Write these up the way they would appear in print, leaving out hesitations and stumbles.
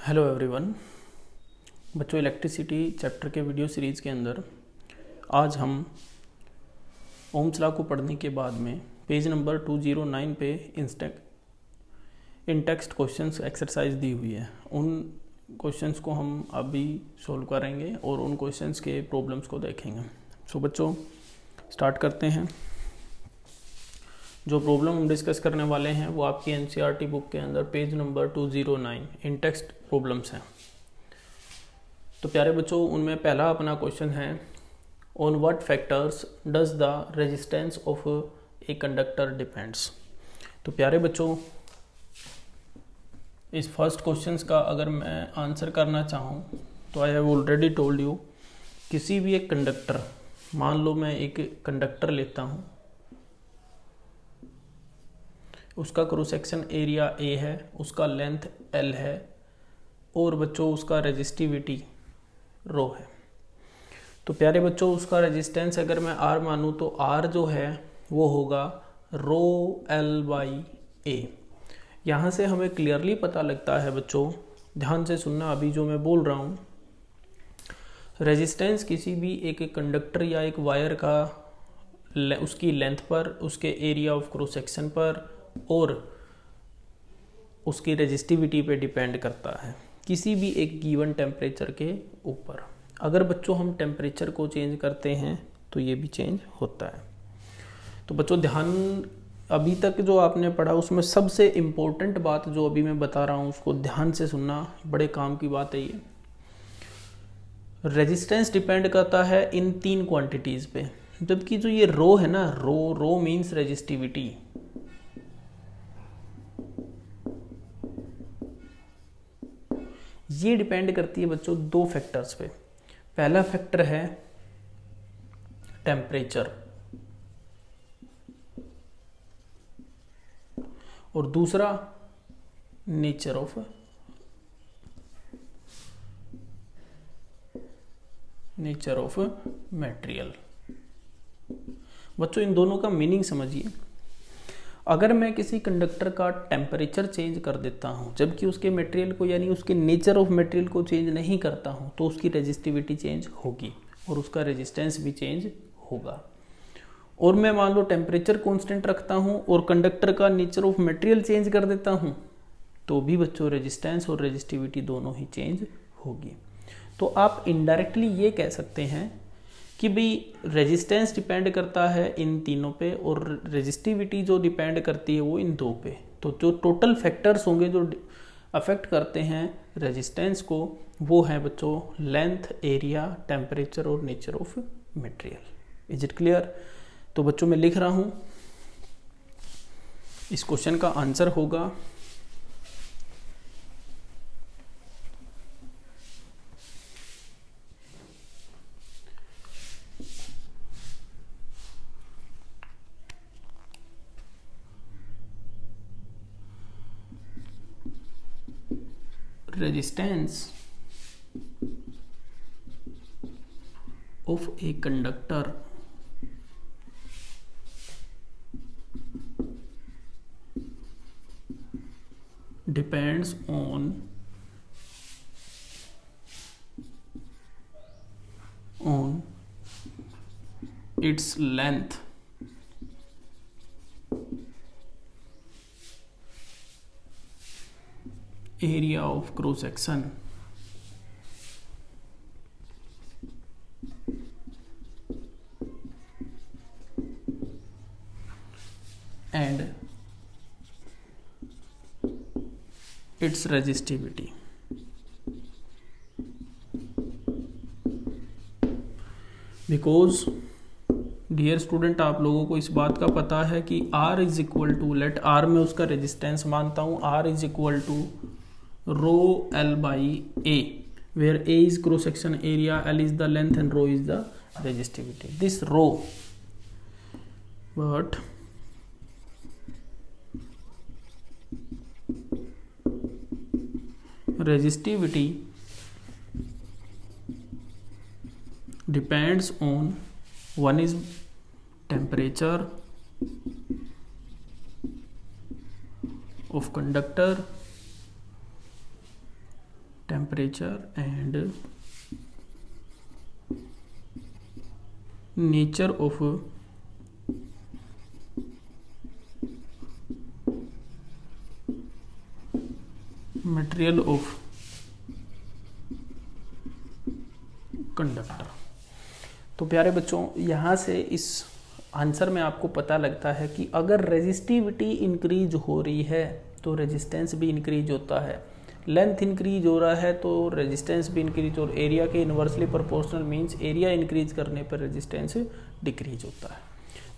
Hello everyone. बच्चों, electricity chapter के video series के अंदर आज हम ओम्स लॉ को पढ़ने के बाद में पेज नंबर 209 पे इन टेक्स्ट क्वेश्चंस एक्सरसाइज दी हुई है। उन क्वेश्चंस को हम अभी सॉल्व करेंगे और उन क्वेश्चंस के प्रॉब्लम्स को देखेंगे। सो बच्चों, स्टार्ट करते हैं। जो प्रॉब्लम हम डिस्कस करने वाले हैं वो आपकी एनसीईआरटी बुक के अंदर पेज नंबर 209 इन टेक्स्ट प्रॉब्लम्स हैं। तो प्यारे बच्चों, उनमें पहला अपना क्वेश्चन है, on what factors does the resistance of a conductor depends. तो प्यारे बच्चों, इस फर्स्ट क्वेश्चन का अगर मैं आंसर करना चाहूँ तो I have already told you, किसी भी एक कंडक्टर, मान लो मैं एक कंडक्टर लेता हूँ, उसका क्रॉस सेक्शन एरिया A है, उसका लेंथ L है और बच्चों उसका रेजिस्टिविटी रो है। तो प्यारे बच्चों, उसका रेजिस्टेंस अगर मैं R मानूँ तो R जो है वो होगा रो L बाई A। यहाँ से हमें क्लियरली पता लगता है बच्चों, ध्यान से सुनना अभी जो मैं बोल रहा हूँ, रेजिस्टेंस किसी भी एक कंडक्टर या एक वायर का उसकी लेंथ पर, उसके एरिया ऑफ क्रॉस सेक्शन पर और उसकी रेजिस्टिविटी पे डिपेंड करता है, किसी भी एक गिवन टेम्परेचर के ऊपर। अगर बच्चों हम टेम्परेचर को चेंज करते हैं तो ये भी चेंज होता है। तो बच्चों ध्यान, अभी तक जो आपने पढ़ा उसमें सबसे इम्पोर्टेंट बात जो अभी मैं बता रहा हूँ उसको ध्यान से सुनना, बड़े काम की बात है ये। रेजिस्टेंस डिपेंड करता है इन तीन क्वांटिटीज़ पे, जबकि जो ये रो है ना, रो मीन्स रेजिस्टिविटी। ये डिपेंड करती है बच्चों दो फैक्टर्स पे। पहला फैक्टर है टेम्परेचर और दूसरा नेचर ऑफ मटेरियल। बच्चों इन दोनों का मीनिंग समझिए। अगर मैं किसी कंडक्टर का टेम्परेचर चेंज कर देता हूं जबकि उसके मटेरियल को, यानी उसके नेचर ऑफ मटेरियल को चेंज नहीं करता हूं, तो उसकी रेजिस्टिविटी चेंज होगी और उसका रेजिस्टेंस भी चेंज होगा। और मैं मान लो टेम्परेचर कांस्टेंट रखता हूं और कंडक्टर का नेचर ऑफ मटेरियल चेंज कर देता हूं, तो भी बच्चों रेजिस्टेंस और रेजिस्टिविटी दोनों ही चेंज होगी। तो आप इनडायरेक्टली ये कह सकते हैं कि भाई रेजिस्टेंस डिपेंड करता है इन तीनों पे और रेजिस्टिविटी जो डिपेंड करती है वो इन दो पे। तो जो टोटल फैक्टर्स होंगे जो अफेक्ट करते हैं रेजिस्टेंस को, वो है बच्चों लेंथ, एरिया, टेम्परेचर और nature of material. Is it clear? तो बच्चों मैं लिख रहा हूँ, इस क्वेश्चन का आंसर होगा resistance of a conductor depends on its length, area of cross section and its resistivity। Because dear student, आप लोगों को इस बात का पता है कि R is equal to, let R में उसका रेजिस्टेंस मानता हूँ, R is equal to rho L by A, where A is cross section area, L is the length and rho is the resistivity. This rho, but resistivity depends on, one is temperature of conductor temperature and nature of material of conductor. तो प्यारे बच्चों, यहाँ से इस answer में आपको पता लगता है कि अगर रेजिस्टिविटी इंक्रीज हो रही है तो रेजिस्टेंस भी इंक्रीज होता है, लेंथ इंक्रीज हो रहा है तो रेजिस्टेंस भी इंक्रीज, और एरिया के inversely proportional means area increase करने पर रेजिस्टेंस डिक्रीज होता है।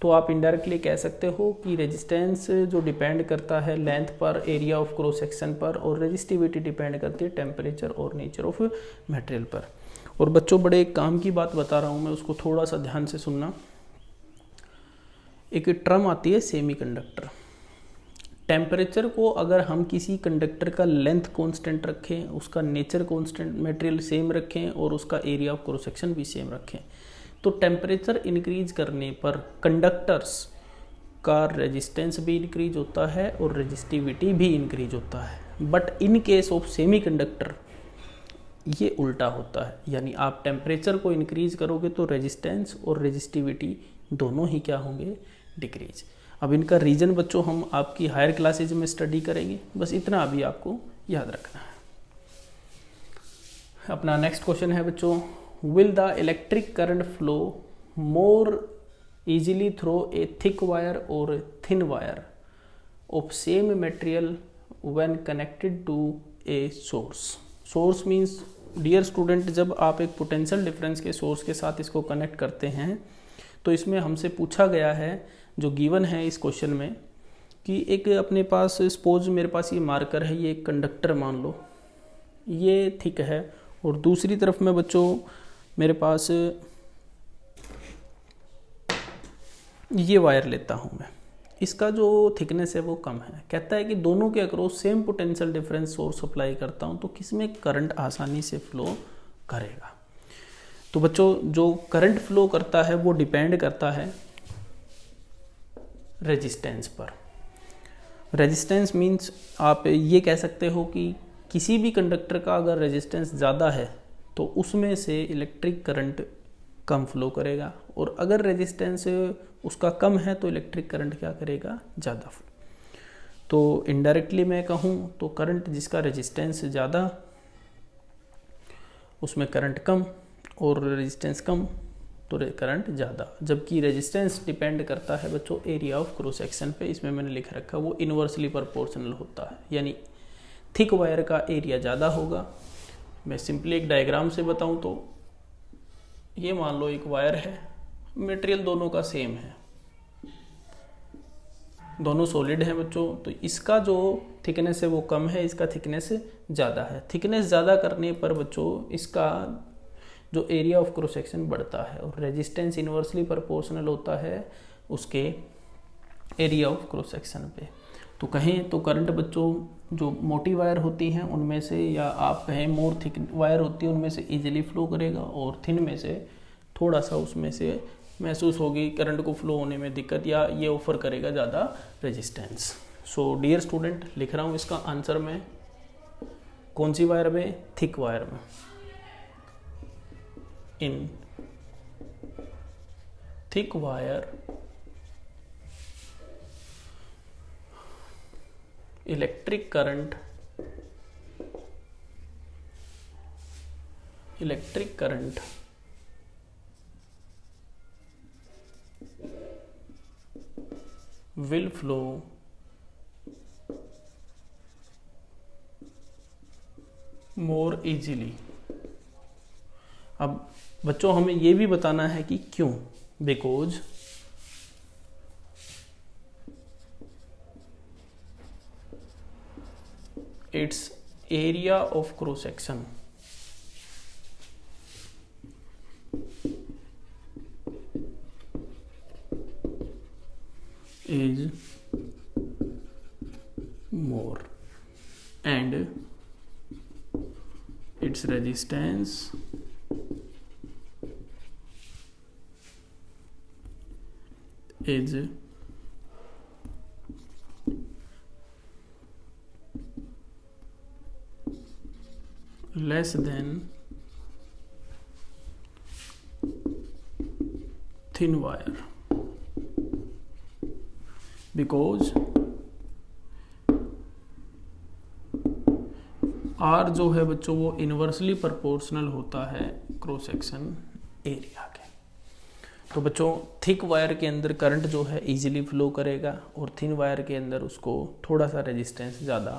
तो आप इनडायरेक्टली कह सकते हो कि रेजिस्टेंस जो डिपेंड करता है लेंथ पर, एरिया ऑफ क्रॉस सेक्शन पर, और रेजिस्टिविटी डिपेंड करती है टेम्परेचर और नेचर ऑफ मटेरियल पर। और बच्चों, बड़े एक काम की बात बता रहा हूँ मैं, उसको थोड़ा सा ध्यान से सुनना। एक टर्म आती है सेमीकंडक्टर। टेम्परेचर को अगर हम किसी कंडक्टर का लेंथ कांस्टेंट रखें, उसका नेचर कांस्टेंट, मटेरियल सेम रखें और उसका एरिया ऑफ क्रॉस सेक्शन भी सेम रखें, तो टेम्परेचर इंक्रीज करने पर कंडक्टर्स का रेजिस्टेंस भी इंक्रीज होता है और रेजिस्टिविटी भी इंक्रीज होता है। But in case of semiconductor ये उल्टा होता है, यानी आप टेम्परेचर को इंक्रीज करोगे तो रेजिस्टेंस और रेजिस्टिविटी दोनों ही क्या होंगे, डिक्रीज। अब इनका रीजन बच्चों हम आपकी हायर क्लासेज में स्टडी करेंगे, बस इतना अभी आपको याद रखना है। अपना नेक्स्ट क्वेश्चन है बच्चों, will the electric current flow more easily through a thick wire or thin wire of same material when connected to a source? Source means dear student, जब आप एक पोटेंशियल डिफरेंस के सोर्स के साथ इसको connect करते हैं तो इसमें हमसे पूछा गया है, जो गिवन है इस क्वेश्चन में, कि एक अपने पास सपोज मेरे पास ये मार्कर है, ये एक कंडक्टर मान लो, ये थिक है, और दूसरी तरफ में बच्चों मेरे पास ये वायर लेता हूँ मैं, इसका जो थिकनेस है वो कम है। कहता है कि दोनों के across same potential difference source apply करता हूँ तो किसमें करंट आसानी से फ्लो करेगा। तो बच्चों, जो करंट फ्लो करता है वो डिपेंड करता है रेजिस्टेंस पर। रेजिस्टेंस मीन्स आप ये कह सकते हो कि किसी भी कंडक्टर का अगर रेजिस्टेंस ज़्यादा है तो उसमें से इलेक्ट्रिक करंट कम फ्लो करेगा, और अगर रेजिस्टेंस उसका कम है तो इलेक्ट्रिक करंट क्या करेगा, ज़्यादा फ्लो। तो इनडायरेक्टली मैं कहूँ तो करंट जिसका रेजिस्टेंस ज़्यादा उसमें करंट कम, और रेजिस्टेंस कम तो करंट ज़्यादा। जबकि रेजिस्टेंस डिपेंड करता है बच्चों एरिया ऑफ क्रॉस सेक्शन पे, इसमें मैंने लिख रखा वो इन्वर्सली प्रोपोर्शनल होता है, यानी थिक वायर का एरिया ज़्यादा होगा। मैं सिंपली एक डायग्राम से बताऊँ तो ये मान लो एक वायर है, मटेरियल दोनों का सेम है, दोनों सॉलिड हैं बच्चों, तो इसका जो थिकनेस है वो कम है, इसका थिकनेस ज़्यादा है। थिकनेस ज़्यादा करने पर बच्चों इसका जो एरिया ऑफ क्रॉस सेक्शन बढ़ता है, और रेजिस्टेंस इन्वर्सली प्रोपोर्शनल होता है उसके एरिया ऑफ क्रॉस सेक्शन पे। तो कहें तो करंट बच्चों जो मोटी वायर होती हैं उनमें से, या आप कहें मोर थिक वायर होती है उनमें से इजीली फ्लो करेगा, और थिन में से थोड़ा सा उसमें से महसूस होगी करंट को फ्लो होने में दिक्कत, या ये ऑफर करेगा ज़्यादा रेजिस्टेंस। सो डियर स्टूडेंट, लिख रहा हूँ इसका आंसर में, कौन सी वायर में, थिक वायर में। इन thick wire electric current will flow more easily। अब बच्चों हमें ये भी बताना है कि क्यों, because its area of cross section is more and its resistance is less than thin wire, because R जो है बच्चों वो इन्वर्सली प्रोपोर्शनल होता है क्रॉस सेक्शन एरिया के। तो बच्चों थिक वायर के अंदर करंट जो है इजीली फ्लो करेगा और थिन वायर के अंदर उसको थोड़ा सा रेजिस्टेंस ज़्यादा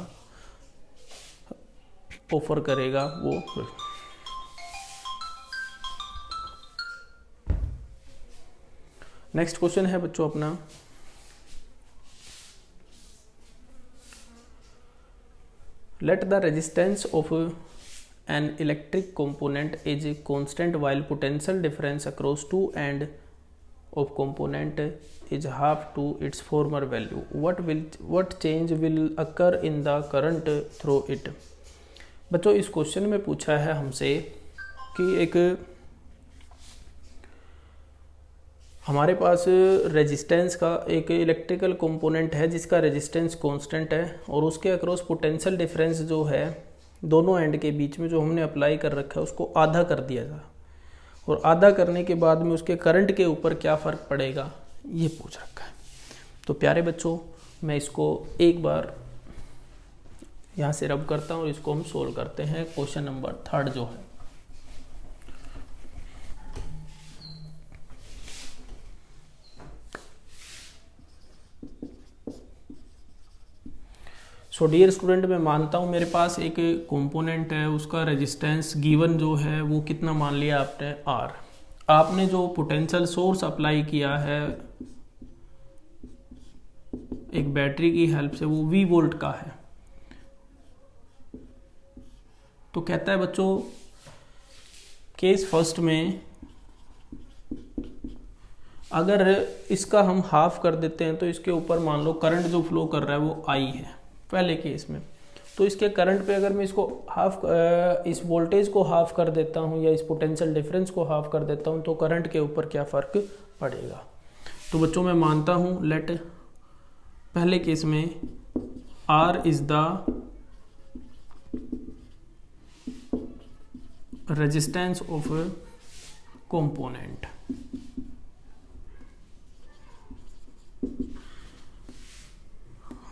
ऑफर करेगा वो। नेक्स्ट क्वेश्चन है बच्चों अपना, let the resistance of an electric component is constant while potential difference across two ends of component is half to its former value. What change will occur in the current through it? बच्चों इस question में पूछा है हमसे कि एक हमारे पास resistance का एक इलेक्ट्रिकल कंपोनेंट है जिसका रेजिस्टेंस कांस्टेंट है और उसके अक्रॉस पोटेंशियल डिफरेंस जो है दोनों एंड के बीच में जो हमने अप्लाई कर रखा है उसको आधा कर दिया था, और आधा करने के बाद में उसके करंट के ऊपर क्या फ़र्क पड़ेगा ये पूछ रखा है। तो प्यारे बच्चों मैं इसको एक बार यहाँ से रब करता हूँ और इसको हम सोल्व करते हैं। क्वेश्चन नंबर 3 जो है, सो डियर स्टूडेंट मैं मानता हूँ मेरे पास एक कंपोनेंट है, उसका रेजिस्टेंस गिवन जो है वो कितना मान लिया आपने R। आपने जो पोटेंशियल सोर्स अप्लाई किया है एक बैटरी की हेल्प से वो V वोल्ट का है। तो कहता है बच्चों केस फर्स्ट में अगर इसका हम हाफ कर देते हैं तो इसके ऊपर मान लो करंट जो फ्लो कर रहा है वो I है पहले केस में। तो इसके करंट पे अगर मैं इसको हाफ इस वोल्टेज को हाफ कर देता हूँ या इस पोटेंशियल डिफरेंस को हाफ कर देता हूँ तो करंट के ऊपर क्या फ़र्क पड़ेगा। तो बच्चों मैं मानता हूँ लेट पहले केस में R is the resistance of component.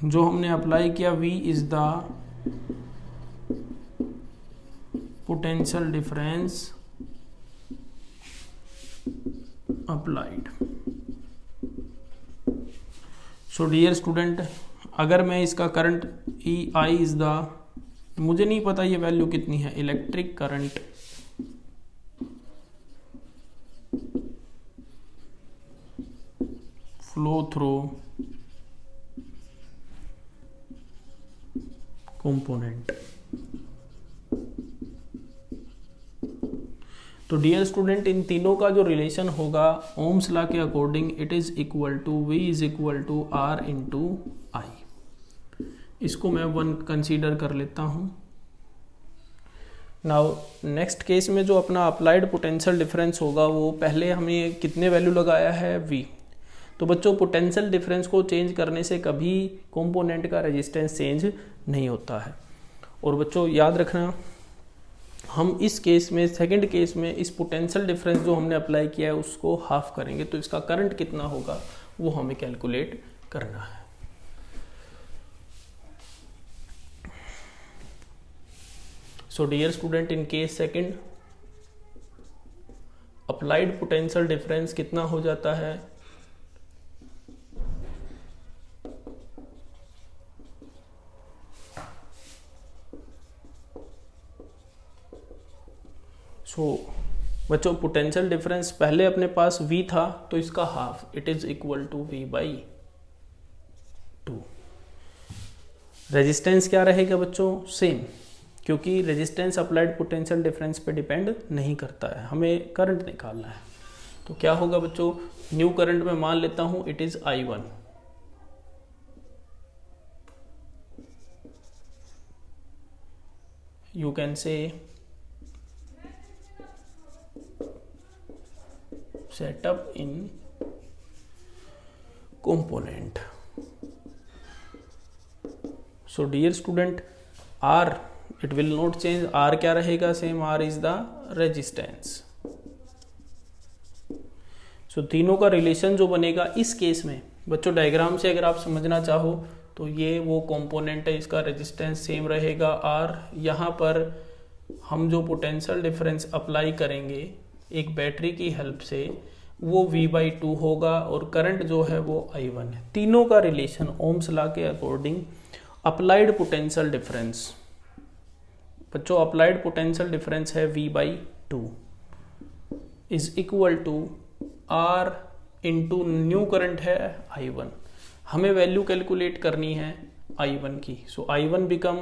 जो हमने अप्लाई किया V is the potential difference applied. So dear student अगर मैं इसका करंट I इज द, मुझे नहीं पता ये वैल्यू कितनी है, electric current flow through component. तो डियर स्टूडेंट इन तीनों का जो रिलेशन होगा ओम्स लॉ के according it is equal to V is equal to R into I। इसको मैं 1 कंसीडर कर लेता हूं। नाउ नेक्स्ट केस में जो अपना अप्लाइड पोटेंशियल डिफरेंस होगा वो पहले हमें कितने वैल्यू लगाया है V। तो बच्चों पोटेंशियल डिफरेंस को चेंज करने से कभी कंपोनेंट का रेजिस्टेंस चेंज नहीं होता है। और बच्चों याद रखना हम इस केस में सेकंड केस में इस पोटेंशियल डिफरेंस जो हमने अप्लाई किया है उसको हाफ करेंगे तो इसका करंट कितना होगा वो हमें कैलकुलेट करना है। So dear student in case second applied potential difference कितना हो जाता है, बच्चों पोटेंशियल डिफरेंस पहले अपने पास V था तो इसका half it is equal to V by 2। Resistance क्या रहेगा बच्चों सेम, क्योंकि रेजिस्टेंस अप्लाइड पोटेंशियल डिफरेंस पे डिपेंड नहीं करता है, हमें करंट निकालना है। तो क्या होगा बच्चों न्यू करंट में मान लेता हूं it is I1। You can say setup in component। So dear student R it will not change. R क्या रहेगा same, R is the resistance. So तीनों का रिलेशन जो बनेगा इस केस में बच्चों, डायग्राम से अगर आप समझना चाहो तो ये वो कंपोनेंट है, इसका रेजिस्टेंस सेम रहेगा आर। यहाँ पर हम जो पोटेंशियल डिफरेंस अप्लाई करेंगे एक बैटरी की हेल्प से वो V/2 होगा और करंट जो है वो I1 है। तीनों का रिलेशन ओम्स लॉ के अकॉर्डिंग अप्लाइड पोटेंशियल डिफरेंस बच्चों, अप्लाइड पोटेंशियल डिफरेंस है V/2 is equal to R into new current है I1। हमें वैल्यू कैलकुलेट करनी है I1 की। सो I1 बिकम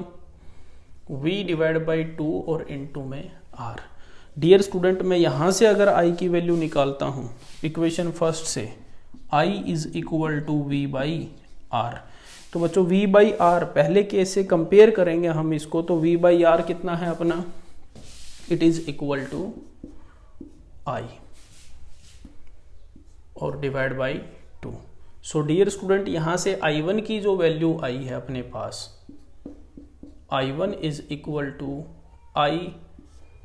V/2 और इंटू में R। डियर स्टूडेंट, मैं यहां से अगर I की वैल्यू निकालता हूं इक्वेशन फर्स्ट से, I is equal to V/R। तो बच्चों V/R पहले केस से कंपेयर करेंगे हम इसको, तो V/R कितना है अपना, it is equal to I और divide by 2। So dear student, यहां से I1 की जो वैल्यू आई है अपने पास, I1 is equal to I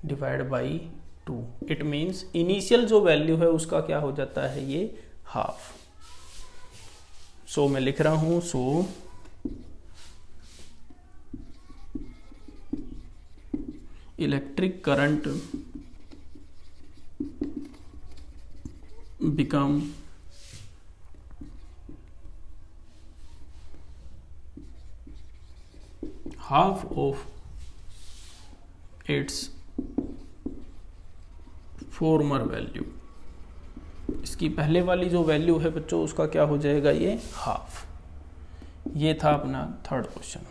divide by 2। It means initial जो वैल्यू है उसका क्या हो जाता है, ये हाफ। सो मैं लिख रहा हूं, so electric current become half of its former value। इसकी पहले वाली जो वैल्यू है बच्चों उसका क्या हो जाएगा, ये हाफ। ये था अपना थर्ड क्वेश्चन।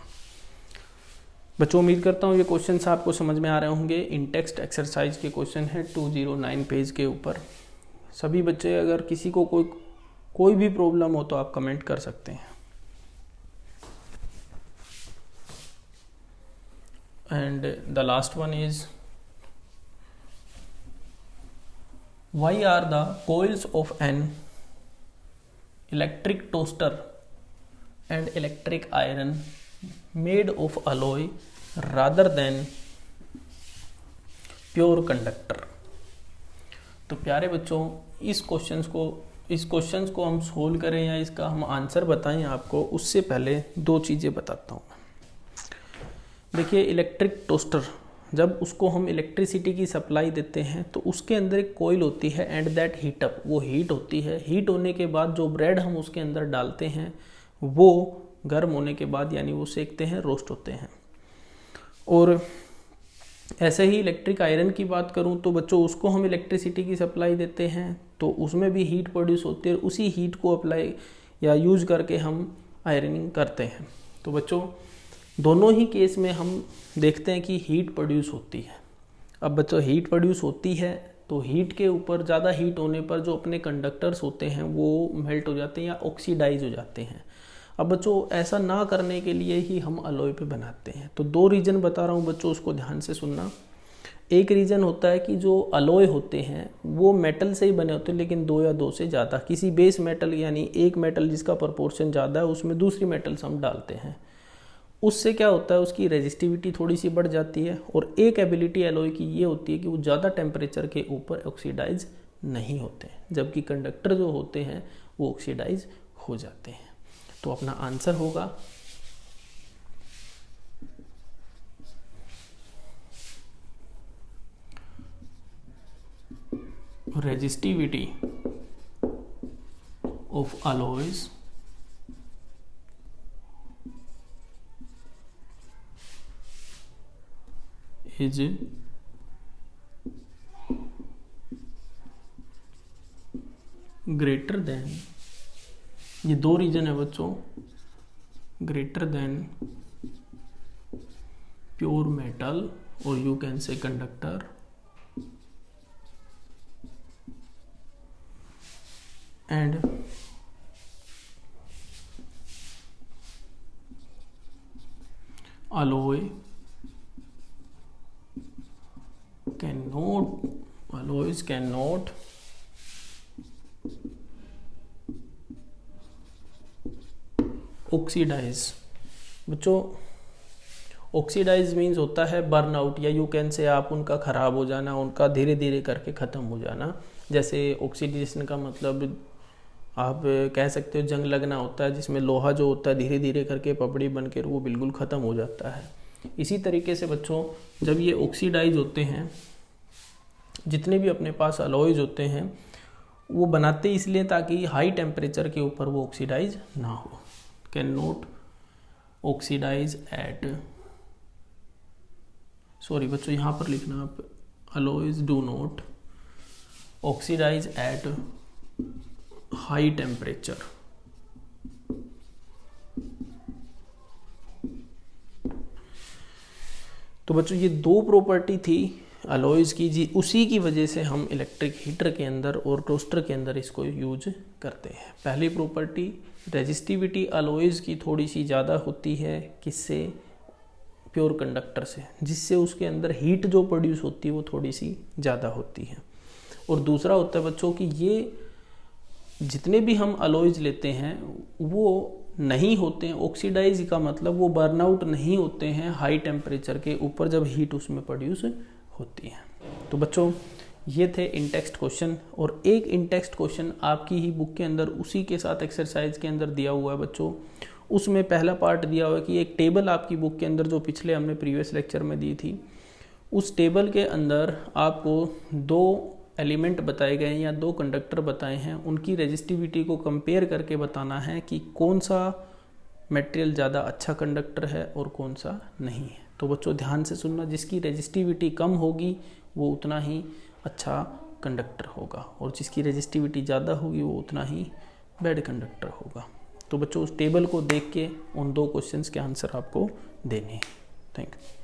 बच्चों उम्मीद करता हूँ ये क्वेश्चन आपको समझ में आ रहे होंगे। इन टेक्स्ट एक्सरसाइज के क्वेश्चन है 209 पेज के ऊपर। सभी बच्चे, अगर किसी को कोई भी प्रॉब्लम हो तो आप कमेंट कर सकते हैं। And the last one is, why are the coils of an electric toaster and electric iron made of alloy rather than pure conductor। तो प्यारे बच्चों, इस क्वेश्चंस को हम सोल्व करें या इसका हम आंसर बताएं आपको, उससे पहले दो चीज़ें बताता हूँ। देखिए, इलेक्ट्रिक टोस्टर जब उसको हम इलेक्ट्रिसिटी की सप्लाई देते हैं तो उसके अंदर एक कोयल होती है एंड दैट हीट अप, वो हीट होती है। हीट होने के बाद जो ब्रेड हम उसके अंदर डालते हैं वो गर्म होने के बाद यानी वो सेकते हैं, रोस्ट होते हैं। और ऐसे ही इलेक्ट्रिक आयरन की बात करूं तो बच्चों उसको हम इलेक्ट्रिसिटी की सप्लाई देते हैं तो उसमें भी हीट प्रोड्यूस होती है, उसी हीट को अप्लाई या यूज करके हम आयरनिंग करते हैं। तो बच्चों दोनों ही केस में हम देखते हैं कि हीट प्रोड्यूस होती है। अब बच्चों हीट प्रोड्यूस होती है तो हीट के ऊपर ज़्यादा हीट होने पर जो अपने कंडक्टर्स होते हैं वो मेल्ट हो जाते हैं या ऑक्सीडाइज हो जाते हैं। अब बच्चों ऐसा ना करने के लिए ही हम अलॉय पे बनाते हैं। तो दो रीज़न बता रहा हूँ बच्चों, उसको ध्यान से सुनना। एक रीज़न होता है कि जो अलॉय होते हैं वो मेटल से ही बने होते हैं, लेकिन दो या दो से ज़्यादा, किसी बेस मेटल यानी एक मेटल जिसका प्रोपोर्शन ज़्यादा है उसमें दूसरी मेटल्स हम डालते हैं। उससे क्या होता है, उसकी रेजिस्टिविटी थोड़ी सी बढ़ जाती है। और एक एबिलिटी अलॉय की ये होती है कि वो ज़्यादा टेम्परेचर के ऊपर ऑक्सीडाइज नहीं होते, जबकि कंडक्टर जो होते हैं वो ऑक्सीडाइज हो जाते हैं। तो अपना आंसर होगा resistivity of alloys is greater than, ये दो रीजन है बच्चों, ग्रेटर देन प्योर मेटल और you can say conductor and alloy alloys cannot oxidise. बच्चों ऑक्सीडाइज मीन्स होता है बर्न आउट, या यू कैन से आप उनका ख़राब हो जाना, उनका धीरे धीरे करके ख़त्म हो जाना। जैसे ऑक्सीडेशन का मतलब आप कह सकते हो जंग लगना होता है, जिसमें लोहा जो होता है धीरे धीरे करके पपड़ी बनकर वो बिल्कुल ख़त्म हो जाता है। इसी तरीके से बच्चों जब ये ऑक्सीडाइज होते हैं, जितने भी अपने पास अलॉयज होते हैं वो बनाते इसलिए ताकि हाई टेम्परेचर के ऊपर वो ऑक्सीडाइज ना हो। Can not oxidise at, sorry बच्चों यहाँ पर लिखना आप, alloys do not oxidise at high temperature. तो बच्चों ये दो प्रॉपर्टी थी अलॉयज की जी, उसी की वजह से हम इलेक्ट्रिक हीटर के अंदर और टोस्टर के अंदर इसको यूज करते हैं। पहली प्रॉपर्टी रेजिस्टिविटी अलॉयज की थोड़ी सी ज़्यादा होती है, किससे, प्योर कंडक्टर से, जिससे उसके अंदर हीट जो प्रोड्यूस होती है वो थोड़ी सी ज़्यादा होती है। और दूसरा होता है बच्चों कि ये जितने भी हम अलॉयज लेते हैं वो नहीं होते हैं ऑक्सीडाइज, का मतलब वो बर्नआउट नहीं होते हैं हाई टेम्परेचर के ऊपर जब हीट उसमें प्रोड्यूस होती है। तो बच्चों ये थे इन टेक्स्ट क्वेश्चन, और एक इन टेक्स्ट क्वेश्चन आपकी ही बुक के अंदर उसी के साथ एक्सरसाइज के अंदर दिया हुआ है बच्चों। उसमें पहला पार्ट दिया हुआ है कि एक टेबल आपकी बुक के अंदर जो पिछले हमने प्रीवियस लेक्चर में दी थी, उस टेबल के अंदर आपको दो एलिमेंट बताए गए हैं या दो कंडक्टर बताए हैं, उनकी रेजिस्टिविटी को कंपेयर करके बताना है कि कौन सा मटेरियल ज़्यादा अच्छा कंडक्टर है और कौन सा नहीं है। तो बच्चों ध्यान से सुनना, जिसकी रेजिस्टिविटी कम होगी वो उतना ही अच्छा कंडक्टर होगा, और जिसकी रेजिस्टिविटी ज़्यादा होगी वो उतना ही बैड कंडक्टर होगा। तो बच्चों उस टेबल को देख के उन दो क्वेश्चंस के आंसर आपको देने हैं। Thank you.